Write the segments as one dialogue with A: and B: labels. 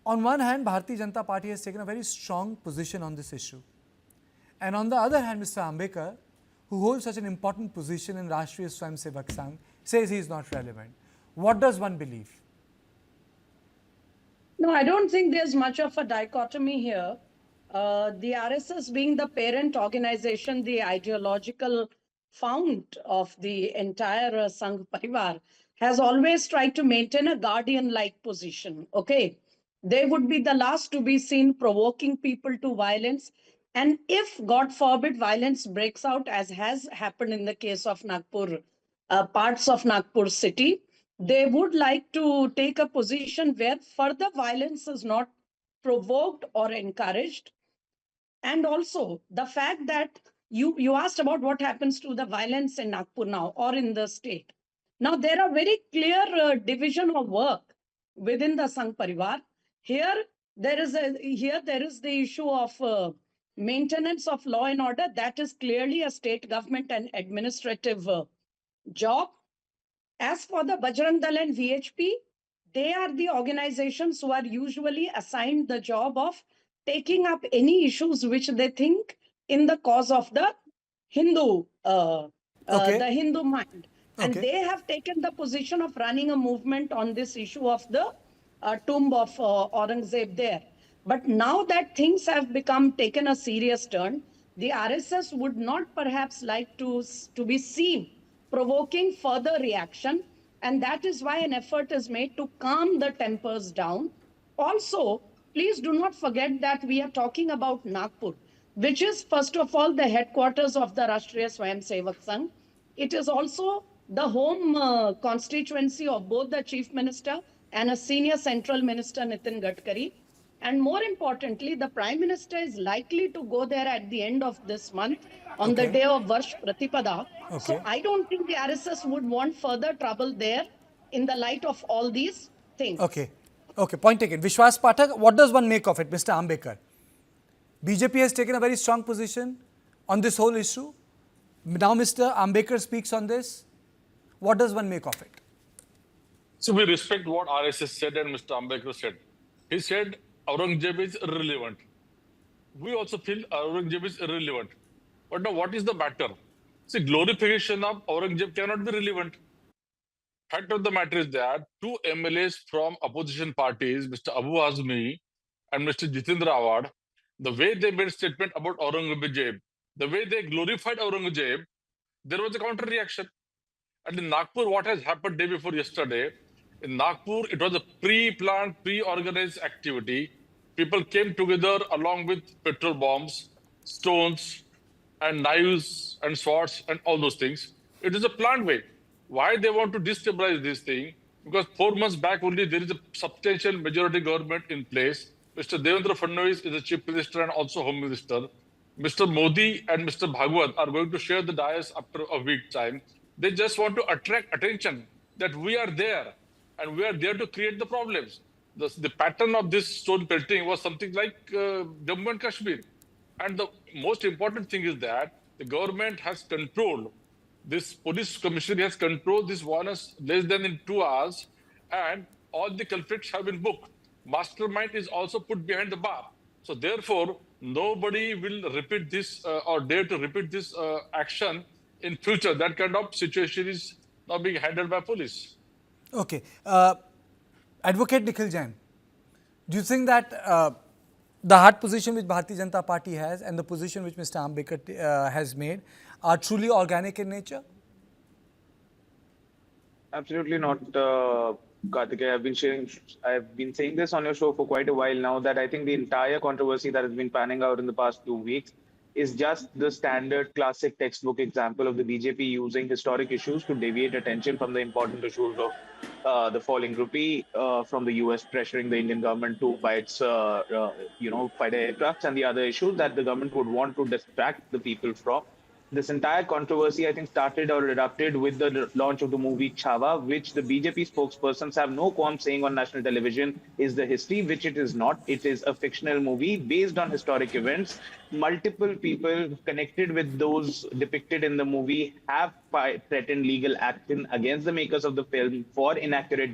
A: On one hand, Bharatiya Janata Party has taken a very strong position on this issue. And on the other hand, Mr. Ambekar, who holds such an important position in Rashtriya Swayamsevak Sangh, says he is not relevant. What does one believe?
B: No, I don't think there's much of a dichotomy here. The RSS being the parent organization, the ideological fount of the entire Sangh Parivar, has always tried to maintain a guardian-like position. Okay, they would be the last to be seen provoking people to violence. And if, God forbid, violence breaks out, as has happened in the case of Nagpur, parts of Nagpur city, they would like to take a position where further violence is not provoked or encouraged. And also the fact that you asked about what happens to the violence in Nagpur now or in the state. Now there are very clear division of work within the Sangh Parivar. Here there is the issue of maintenance of law and order. That is clearly a state government and administrative job. As for the Bajrang Dal and VHP, they are the organizations who are usually assigned the job of taking up any issues which they think in the cause of the Hindu, the Hindu mind. And they have taken the position of running a movement on this issue of the tomb of Aurangzeb there. But now that things have become taken a serious turn, the RSS would not perhaps like to be seen provoking further reaction. And that is why an effort is made to calm the tempers down. Also, please do not forget that we are talking about Nagpur, which is first of all the headquarters of the Rashtriya Swayamsevak Sangh. It is also the home constituency of both the Chief Minister and a senior central minister, Nitin Gadkari. And more importantly, the Prime Minister is likely to go there at the end of this month on the day of Varsh Pratipada. So I don't think the RSS would want further trouble there in the light of all these things.
A: Okay, point taken. Vishwas Pathak, what does one make of it, Mr. Ambekar? BJP has taken a very strong position on this whole issue. Now Mr. Ambekar speaks on this. What does one make of it?
C: So we respect what RSS said and Mr. Ambekar said. He said Aurangzeb is irrelevant. We also feel Aurangzeb is irrelevant. But now what is the matter? See, glorification of Aurangzeb cannot be relevant. Fact of the matter is that two MLAs from opposition parties, Mr. Abu Azmi and Mr. Jitendra Awad, the way they made a statement about Aurangzeb, the way they glorified Aurangzeb, there was a counter reaction. And in Nagpur, what has happened day before yesterday, in Nagpur, it was a pre-planned, pre-organized activity. People came together along with petrol bombs, stones, and knives and swords and all those things. It is a planned way. Why they want to destabilize this thing? Because 4 months back only, there is a substantial majority government in place. Mr. Devendra Fadnavis is the Chief Minister and also Home Minister. Mr. Modi and Mr. Bhagwat are going to share the dais after a week's time. They just want to attract attention that we are there and we are there to create the problems. The pattern of this stone pelting was something like Jammu and Kashmir. And the most important thing is that the government has controlled, this police commissioner has controlled this violence less than in 2 hours, and all the culprits have been booked. Mastermind is also put behind the bar. So therefore, nobody will repeat this or dare to repeat this action in future. That kind of situation is now being handled by police.
A: Okay. Advocate Nikhil Jain, do you think that the hard position which Bharatiya Janata Party has and the position which Mr. Ambekar has made are truly organic in nature?
D: Absolutely not, Karthikeya. I've been saying this on your show for quite a while now that I think the entire controversy that has been panning out in the past 2 weeks is just the standard classic textbook example of the BJP using historic issues to deviate attention from the important issues of the falling rupee, from the US pressuring the Indian government to buy its, fighter aircrafts and the other issues that the government would want to distract the people from. This entire controversy, I think, started or erupted with the launch of the movie Chhawa, which the BJP spokespersons have no qualm saying on national television is the history, which it is not. It is a fictional movie based on historic events. Multiple people connected with those depicted in the movie have threatened legal action against the makers of the film for inaccurate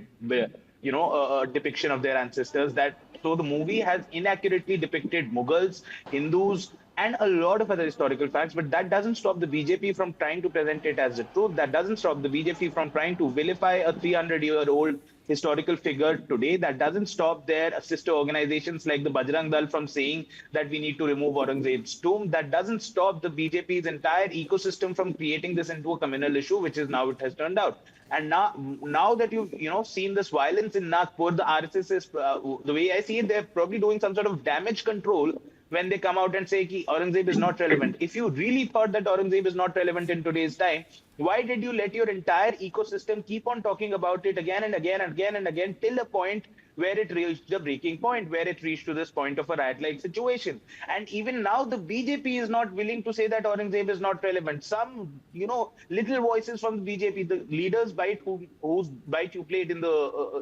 D: depiction of their ancestors. That so the movie has inaccurately depicted Mughals, Hindus, and a lot of other historical facts. But that doesn't stop the BJP from trying to present it as the truth. That doesn't stop the BJP from trying to vilify a 300-year-old historical figure today. That doesn't stop their sister organizations like the Bajrang Dal from saying that we need to remove Aurangzeb's tomb. That doesn't stop the BJP's entire ecosystem from creating this into a communal issue, which is now it has turned out. And now that you've seen this violence in Nagpur, the RSS is the way I see it, they're probably doing some sort of damage control when they come out and say ki Aurangzeb is not relevant. If you really thought that Aurangzeb is not relevant in today's time, why did you let your entire ecosystem keep on talking about it again and again and again and again till a point where it reached the breaking point, where it reached to this point of a riot-like situation? And even now, the BJP is not willing to say that Aurangzeb is not relevant. Some, little voices from the BJP, the leaders bite whose bite you played in the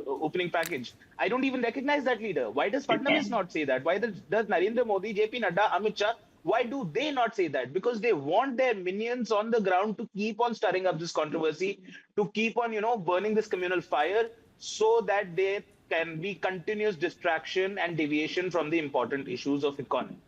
D: opening package. I don't even recognize that leader. Why does Fadnavis not say that? Why does Narendra Modi, JP Nadda, Amit Shah, why do they not say that? Because they want their minions on the ground to keep on stirring up this controversy, to keep on, burning this communal fire so that there can be continuous distraction and deviation from the important issues of economy.